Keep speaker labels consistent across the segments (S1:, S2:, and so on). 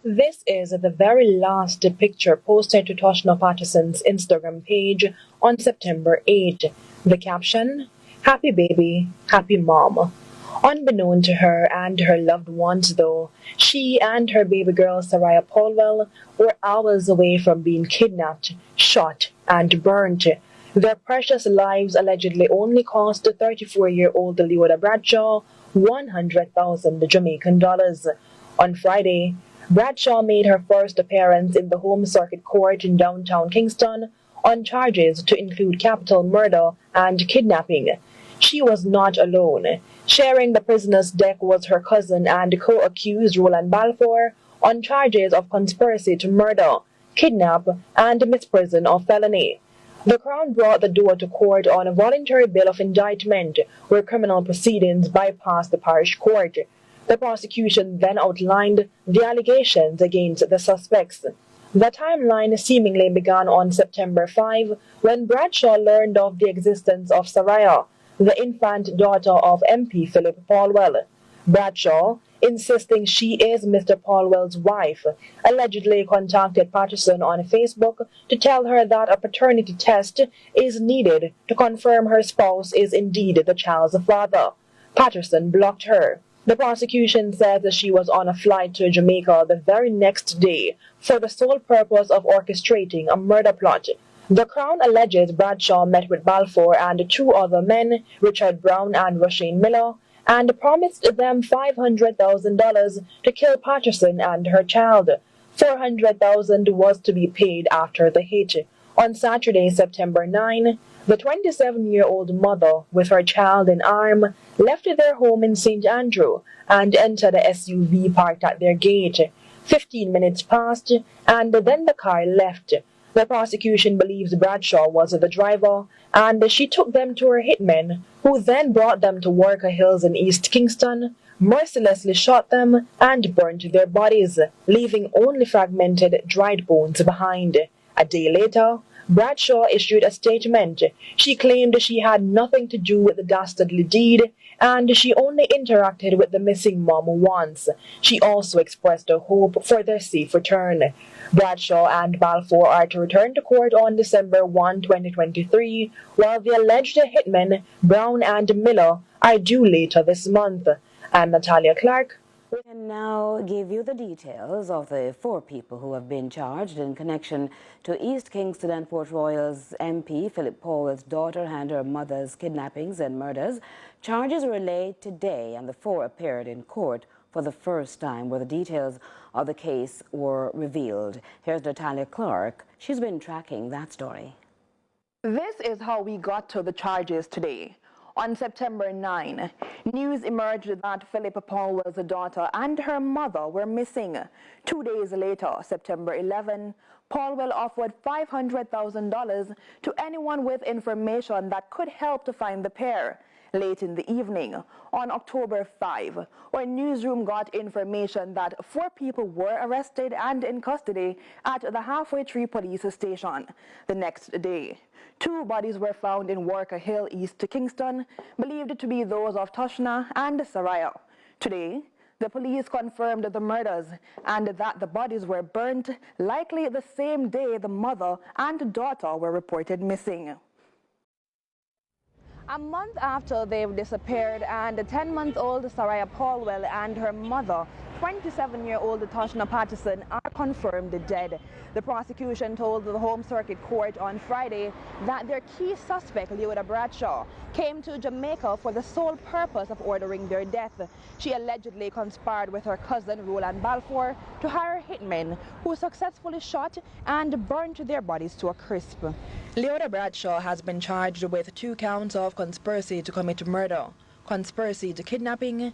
S1: This is the very last picture posted to Toshna Patterson's Instagram page on September 8. The caption, "Happy baby, happy mom." Unbeknown to her and her loved ones, though, she and her baby girl Saraya Paulwell were hours away from being kidnapped, shot, and burnt. Their precious lives allegedly only cost 34-year-old Leoda Bradshaw 100,000 Jamaican dollars. On Friday, Bradshaw made her first appearance in the Home Circuit Court in downtown Kingston on charges to include capital murder and kidnapping. She was not alone. Sharing the prisoner's deck was her cousin and co-accused Roland Balfour on charges of conspiracy to murder, kidnap, and misprision of felony. The Crown brought the duo to court on a voluntary bill of indictment, where criminal proceedings bypassed the parish court. The prosecution then outlined the allegations against the suspects. The timeline seemingly began on September 5, when Bradshaw learned of the existence of Saraya, the infant daughter of MP Phillip Paulwell. Bradshaw, insisting she is Mr. Paulwell's wife, allegedly contacted Patterson on Facebook to tell her that a paternity test is needed to confirm her spouse is indeed the child's father. Patterson blocked her. The prosecution says that she was on a flight to Jamaica the very next day for the sole purpose of orchestrating a murder plot. The Crown alleges Bradshaw met with Balfour and two other men, Richard Brown and Roshane Miller, and promised them $500,000 to kill Patterson and her child. $400,000 was to be paid after the hit. On Saturday, September 9, the 27-year-old mother, with her child in arm, left their home in St. Andrew and entered a SUV parked at their gate. 15 minutes passed, and then the car left. The prosecution believes Bradshaw was the driver, and she took them to her hitmen, who then brought them to Worker Hills in East Kingston, mercilessly shot them, and burnt their bodies, leaving only fragmented, dried bones behind. A day later, Bradshaw issued a statement. She claimed she had nothing to do with the dastardly deed, and she only interacted with the missing mom once. She also expressed a hope for their safe return. Bradshaw and Balfour are to return to court on December 1, 2023, while the alleged hitmen, Brown and Miller, are due later this month. I'm Natalia Clarke.
S2: We can now give you the details of the 4 people who have been charged in connection to East Kingston and Port Royal's MP Phillip Paulwell's daughter and her mother's kidnappings and murders. Charges were laid today, and the 4 appeared in court for the first time, where the details of the case were revealed. Here's Natalia Clarke. She's been tracking that story.
S3: This is how we got to the charges today. On September 9, news emerged that Phillip Paulwell's daughter and her mother were missing. 2 days later, September 11, Paulwell offered $500,000 to anyone with information that could help to find the pair. Late in the evening, on October 5, our newsroom got information that 4 people were arrested and in custody at the Halfway Tree police station. The next day, 2 bodies were found in Worker Hill, East Kingston, believed to be those of Toshna and Saraya. Today, the police confirmed the murders and that the bodies were burnt, likely the same day the mother and daughter were reported missing. A month after they've disappeared, and 10-month-old Saraya Paulwell and her mother, 27-year-old Toshna Patterson, are confirmed dead. The prosecution told the Home Circuit Court on Friday that their key suspect, Leoda Bradshaw, came to Jamaica for the sole purpose of ordering their death. She allegedly conspired with her cousin, Roland Balfour, to hire hitmen who successfully shot and burnt their bodies to a crisp. Leoda Bradshaw has been charged with 2 counts of conspiracy to commit murder, conspiracy to kidnapping,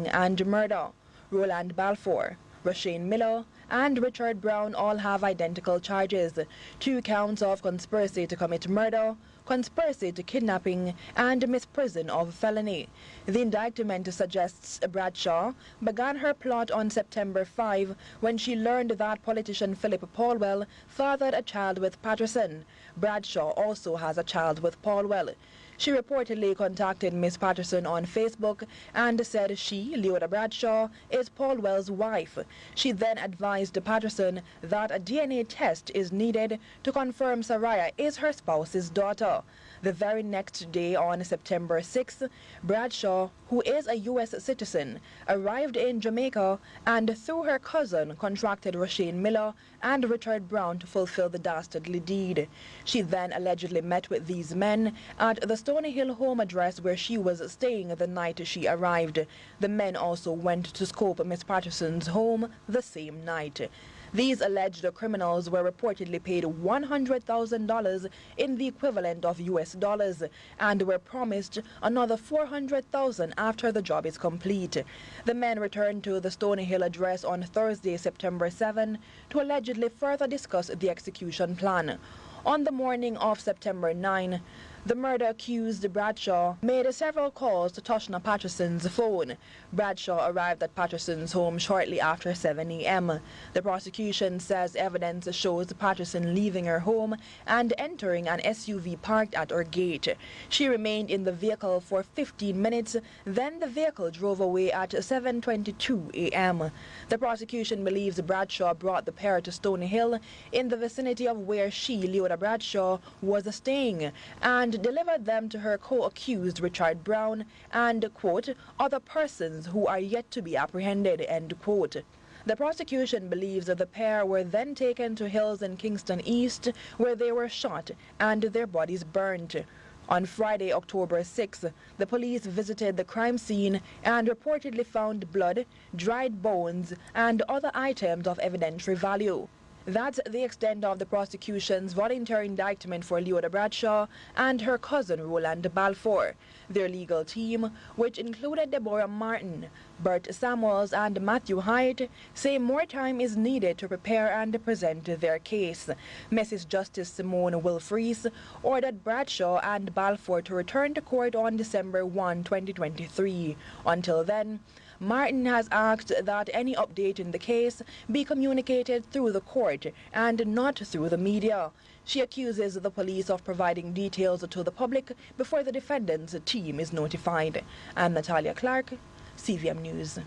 S3: and murder. Roland Balfour, Roshane Miller, and Richard Brown all have identical charges: 2 counts of conspiracy to commit murder, conspiracy to kidnapping, and misprision of felony. The indictment suggests Bradshaw began her plot on September 5 when she learned that politician Phillip Paulwell fathered a child with Patterson. Bradshaw also has a child with Paulwell. She reportedly contacted Miss Patterson on Facebook and said she, Leoda Bradshaw, is Paulwell's wife. She then advised Patterson that a DNA test is needed to confirm Saraya is her spouse's daughter. The very next day, on September 6th, Bradshaw, who is a U.S. citizen, arrived in Jamaica and through her cousin contracted Roshane Miller and Richard Brown to fulfill the dastardly deed. She then allegedly met with these men at the Stony Hill home address where she was staying the night she arrived. The men also went to scope Miss Patterson's home the same night. These alleged criminals were reportedly paid $100,000 in the equivalent of US dollars and were promised another $400,000 after the job is complete. The men returned to the Stony Hill address on Thursday, September 7, to allegedly further discuss the execution plan. On the morning of September 9, the murder-accused Bradshaw made several calls to Toshna Patterson's phone. Bradshaw arrived at Patterson's home shortly after 7 a.m. The prosecution says evidence shows Patterson leaving her home and entering an SUV parked at her gate. She remained in the vehicle for 15 minutes, then the vehicle drove away at 7:22 a.m. The prosecution believes Bradshaw brought the pair to Stony Hill in the vicinity of where she, Leoda Bradshaw, was staying, and delivered them to her co-accused Richard Brown and, quote, other persons who are yet to be apprehended, end quote. The prosecution believes that the pair were then taken to Hills in Kingston East, where they were shot and their bodies burnt. On Friday, October 6th, the police visited the crime scene and reportedly found blood, dried bones, and other items of evidentiary value. That's the extent of the prosecution's voluntary indictment for Leoda Bradshaw and her cousin Roland Balfour. Their legal team, which included Deborah Martin, Bert Samuels, and Matthew Hyatt, say more time is needed to prepare and present their case. Mrs. Justice Simone Wilfreeze ordered Bradshaw and Balfour to return to court on December 1, 2023. Until then, Martin has asked that any update in the case be communicated through the court and not through the media. She accuses the police of providing details to the public before the defendant's team is notified. I'm Natalia Clarke, CVM News.